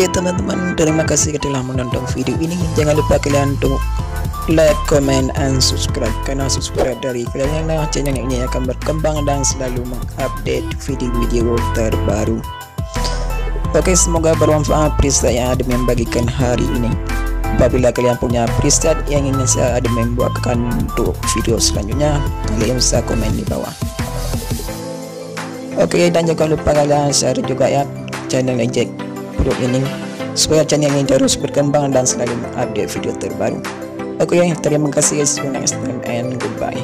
Oke teman-teman, terima kasih telah menonton video ini. Jangan lupa kalian untuk like, comment, and subscribe, karena subscribe dari kalian lah channel ini akan berkembang dan selalu mengupdate video-video terbaru. Oke, semoga bermanfaat preset yang ada membagikan hari ini. Apabila kalian punya preset yang ingin saya ada membuatkan untuk video selanjutnya, kalian bisa komen di bawah. Oke, dan jangan lupa kalian share juga ya channel JECK ini, supaya channel ini terus berkembang dan selalu mengupdate video terbaru. Oke, terima kasih, see you next time and goodbye.